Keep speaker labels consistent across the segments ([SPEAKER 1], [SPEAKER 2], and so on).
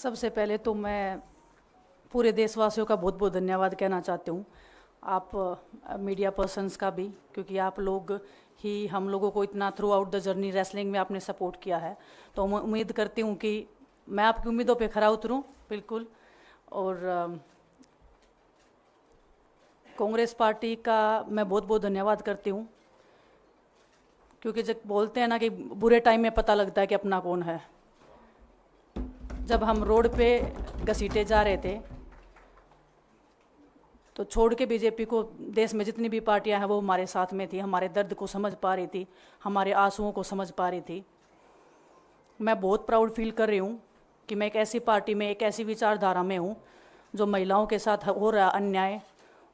[SPEAKER 1] सबसे पहले तो मैं पूरे देशवासियों का बहुत बहुत धन्यवाद कहना चाहती हूँ। आप मीडिया पर्सन्स का भी, क्योंकि आप लोग ही हम लोगों को इतना through out the journey wrestling में आपने सपोर्ट किया है। तो मैं उम्मीद करती हूँ कि मैं आपकी उम्मीदों पे खरा उतरूँ बिल्कुल। और कांग्रेस पार्टी का मैं बहुत बहुत धन्यवाद करती हूँ, क्योंकि जब बोलते हैं ना कि बुरे टाइम में पता लगता है कि अपना कौन है। जब हम रोड पे घसीटे जा रहे थे तो छोड़ के बीजेपी को, देश में जितनी भी पार्टियां हैं वो हमारे साथ में थी, हमारे दर्द को समझ पा रही थी, हमारे आंसुओं को समझ पा रही थी। मैं बहुत प्राउड फील कर रही हूँ कि मैं एक ऐसी पार्टी में, एक ऐसी विचारधारा में हूँ जो महिलाओं के साथ हो रहा अन्याय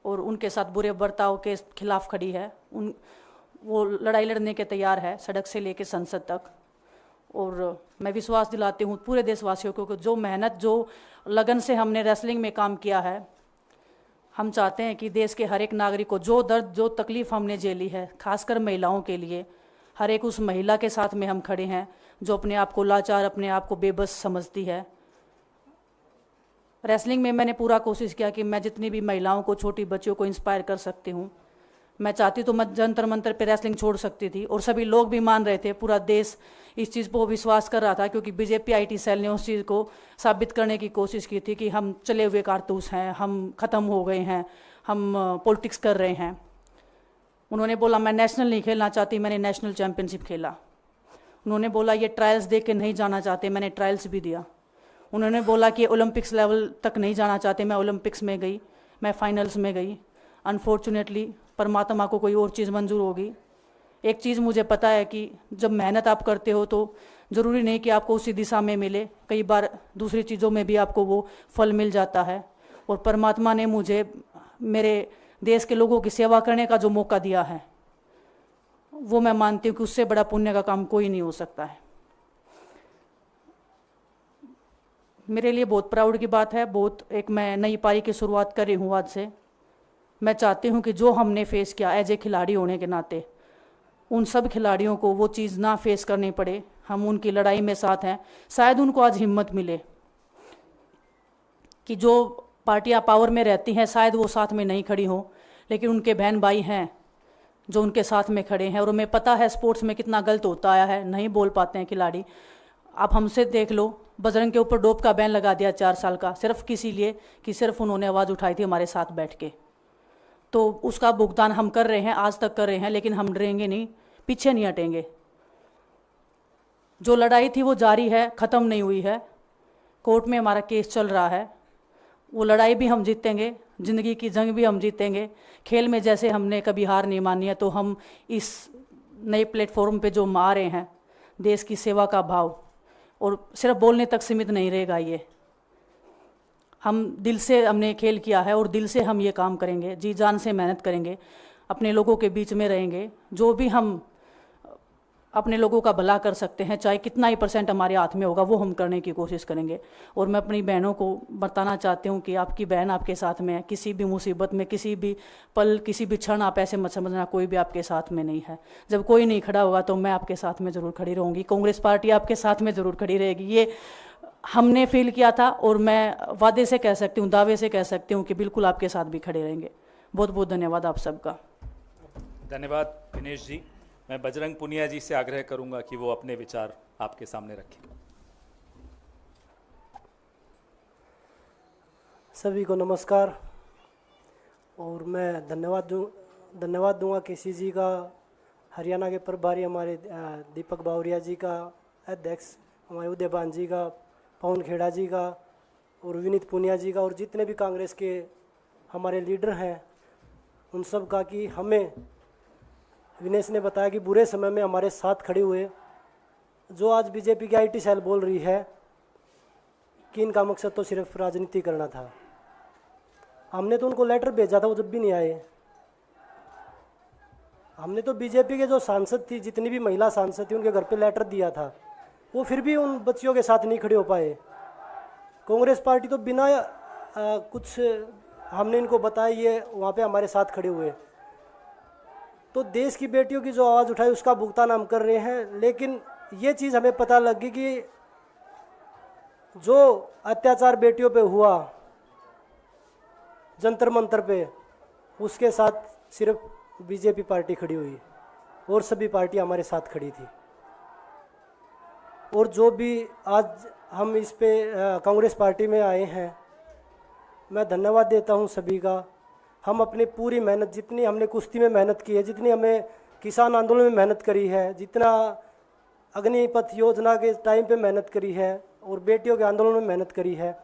[SPEAKER 1] और उनके साथ बुरे बर्ताव के खिलाफ खड़ी है। वो लड़ाई लड़ने के तैयार है, सड़क से लेकर संसद तक। और मैं विश्वास दिलाती हूँ पूरे देशवासियों को कि जो मेहनत, जो लगन से हमने रेसलिंग में काम किया है, हम चाहते हैं कि देश के हर एक नागरिक को जो दर्द, जो तकलीफ़ हमने झेली है, खासकर महिलाओं के लिए, हर एक उस महिला के साथ में हम खड़े हैं जो अपने आप को लाचार, अपने आप को बेबस समझती है। रेसलिंग में मैंने पूरा कोशिश किया कि मैं जितनी भी महिलाओं को, छोटी बच्चियों को इंस्पायर कर सकती हूँ। मैं चाहती तो मैं जंतर मंतर पे रेसलिंग छोड़ सकती थी, और सभी लोग भी मान रहे थे, पूरा देश इस चीज़ पर विश्वास कर रहा था, क्योंकि बीजेपी आईटी सेल ने उस चीज़ को साबित करने की कोशिश की थी कि हम चले हुए कारतूस हैं, हम ख़त्म हो गए हैं, हम पॉलिटिक्स कर रहे हैं। उन्होंने बोला मैं नेशनल नहीं खेलना चाहती, मैंने नेशनल चैम्पियनशिप खेला। उन्होंने बोला ये ट्रायल्स दे के नहीं जाना चाहते, मैंने ट्रायल्स भी दिया। उन्होंने बोला कि ओलंपिक्स लेवल तक नहीं जाना चाहते, मैं ओलंपिक्स में गई, मैं फाइनल्स में गई। अनफॉर्चुनेटली परमात्मा को कोई और चीज़ मंजूर होगी। एक चीज़ मुझे पता है कि जब मेहनत आप करते हो तो ज़रूरी नहीं कि आपको उसी दिशा में मिले, कई बार दूसरी चीज़ों में भी आपको वो फल मिल जाता है। और परमात्मा ने मुझे मेरे देश के लोगों की सेवा करने का जो मौका दिया है, वो मैं मानती हूँ कि उससे बड़ा पुण्य का काम कोई नहीं हो सकता है। मेरे लिए बहुत प्राउड की बात है। एक मैं नई पारी की शुरुआत कर रही हूँ आज से। मैं चाहती हूँ कि जो हमने फेस किया एज ए खिलाड़ी होने के नाते, उन सब खिलाड़ियों को वो चीज़ ना फेस करनी पड़े। हम उनकी लड़ाई में साथ हैं। शायद उनको आज हिम्मत मिले कि जो पार्टियां पावर में रहती हैं शायद वो साथ में नहीं खड़ी हों, लेकिन उनके बहन भाई हैं जो उनके साथ में खड़े हैं। और हमें पता है स्पोर्ट्स में कितना गलत होता आया है, नहीं बोल पाते हैं खिलाड़ी। आप हमसे देख लो, बजरंग के ऊपर डोप का बैन लगा दिया 4 साल का, सिर्फ किसी लिए कि सिर्फ उन्होंने आवाज़ उठाई थी हमारे साथ बैठ के। तो उसका भुगतान हम कर रहे हैं, आज तक कर रहे हैं, लेकिन हम डरेंगे नहीं, पीछे नहीं हटेंगे। जो लड़ाई थी वो जारी है, ख़त्म नहीं हुई है। कोर्ट में हमारा केस चल रहा है, वो लड़ाई भी हम जीतेंगे, ज़िंदगी की जंग भी हम जीतेंगे। खेल में जैसे हमने कभी हार नहीं मानी है, तो हम इस नए प्लेटफॉर्म पे जो आ रहे हैं, देश की सेवा का भाव, और सिर्फ बोलने तक सीमित नहीं रहेगा ये। हम दिल से हमने खेल किया है और दिल से हम ये काम करेंगे, जी जान से मेहनत करेंगे, अपने लोगों के बीच में रहेंगे। जो भी हम अपने लोगों का भला कर सकते हैं, चाहे कितना ही % हमारे हाथ में होगा, वो हम करने की कोशिश करेंगे। और मैं अपनी बहनों को बताना चाहती हूँ कि आपकी बहन आपके साथ में है। किसी भी मुसीबत में, किसी भी पल, किसी भी क्षण आप ऐसे मत समझना कोई भी आपके साथ में नहीं है। जब कोई नहीं खड़ा होगा तो मैं आपके साथ में ज़रूर खड़ी रहूँगी, कांग्रेस पार्टी आपके साथ में ज़रूर खड़ी रहेगी। ये हमने फील किया था, और मैं वादे से कह सकती हूँ, दावे से कह सकती हूँ कि बिल्कुल आपके साथ भी खड़े रहेंगे। बहुत बहुत धन्यवाद आप सबका।
[SPEAKER 2] धन्यवाद दिनेश जी। मैं बजरंग पुनिया जी से आग्रह करूंगा कि वो अपने विचार आपके सामने रखें।
[SPEAKER 3] सभी को नमस्कार। और मैं धन्यवाद दूंगा केसी जी का, हरियाणा के प्रभारी हमारे दीपक बावरिया जी का, अध्यक्ष हमारे उदयभान जी का, पवन खेड़ा जी का, और विनीत पुनिया जी का, और जितने भी कांग्रेस के हमारे लीडर हैं उन सब का, कि हमें विनेश ने बताया कि बुरे समय में हमारे साथ खड़े हुए। जो आज बीजेपी की आईटी सेल बोल रही है कि इनका मकसद तो सिर्फ राजनीति करना था, हमने तो उनको लेटर भेजा था, वो जब भी नहीं आए। हमने तो बीजेपी के जो सांसद थी, जितनी भी महिला सांसद थी, उनके घर पे लेटर दिया था, वो फिर भी उन बच्चियों के साथ नहीं खड़े हो पाए। कांग्रेस पार्टी तो बिना कुछ हमने इनको बताया ये वहाँ पे हमारे साथ खड़े हुए। तो देश की बेटियों की जो आवाज़ उठाई उसका भुगतान हम कर रहे हैं। लेकिन ये चीज़ हमें पता लग गई कि जो अत्याचार बेटियों पे हुआ जंतर मंतर पे, उसके साथ सिर्फ बीजेपी पार्टी खड़ी हुई और सभी पार्टी हमारे साथ खड़ी थी। और जो भी आज हम इस पे कांग्रेस पार्टी में आए हैं, मैं धन्यवाद देता हूं सभी का। हम अपनी पूरी मेहनत, जितनी हमने कुश्ती में मेहनत की है, जितनी हमें किसान आंदोलन में मेहनत करी है, जितना अग्निपथ योजना के टाइम पे मेहनत करी है और बेटियों के आंदोलन में मेहनत करी है,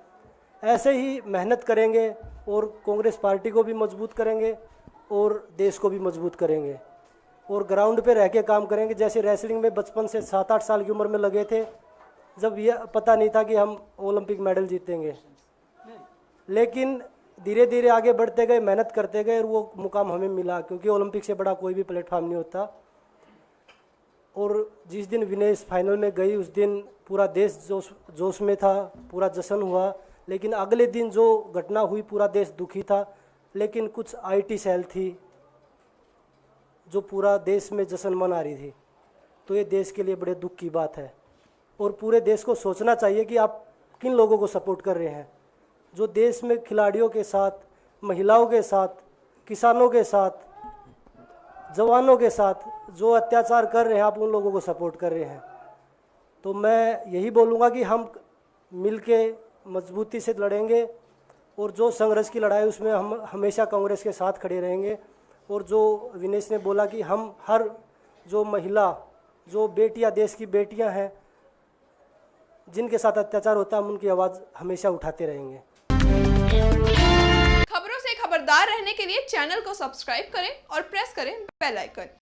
[SPEAKER 3] ऐसे ही मेहनत करेंगे और कांग्रेस पार्टी को भी मजबूत करेंगे और देश को भी मजबूत करेंगे और ग्राउंड पे रह के काम करेंगे। जैसे रेसलिंग में बचपन से 7-8 साल की उम्र में लगे थे, जब ये पता नहीं था कि हम ओलंपिक मेडल जीतेंगे, लेकिन धीरे धीरे आगे बढ़ते गए, मेहनत करते गए और वो मुकाम हमें मिला, क्योंकि ओलंपिक से बड़ा कोई भी प्लेटफॉर्म नहीं होता। और जिस दिन विनेश फाइनल में गई, उस दिन पूरा देश जोश में था, पूरा जश्न हुआ। लेकिन अगले दिन जो घटना हुई, पूरा देश दुखी था। लेकिन कुछ आईटी सेल थी जो पूरा देश में जश्न मना रही थी, तो ये देश के लिए बड़े दुख की बात है। और पूरे देश को सोचना चाहिए कि आप किन लोगों को सपोर्ट कर रहे हैं। जो देश में खिलाड़ियों के साथ, महिलाओं के साथ, किसानों के साथ, जवानों के साथ जो अत्याचार कर रहे हैं, आप उन लोगों को सपोर्ट कर रहे हैं। तो मैं यही बोलूँगा कि हम मिलके मजबूती से लड़ेंगे और जो संघर्ष की लड़ाई, उसमें हम हमेशा कांग्रेस के साथ खड़े रहेंगे। और जो विनेश ने बोला कि हम हर जो महिला, जो बेटियां, देश की बेटियां हैं जिनके साथ अत्याचार होता है, हम उनकी आवाज़ हमेशा उठाते रहेंगे।
[SPEAKER 4] खबरों से खबरदार रहने के लिए चैनल को सब्सक्राइब करें और प्रेस करें बेल आइकन।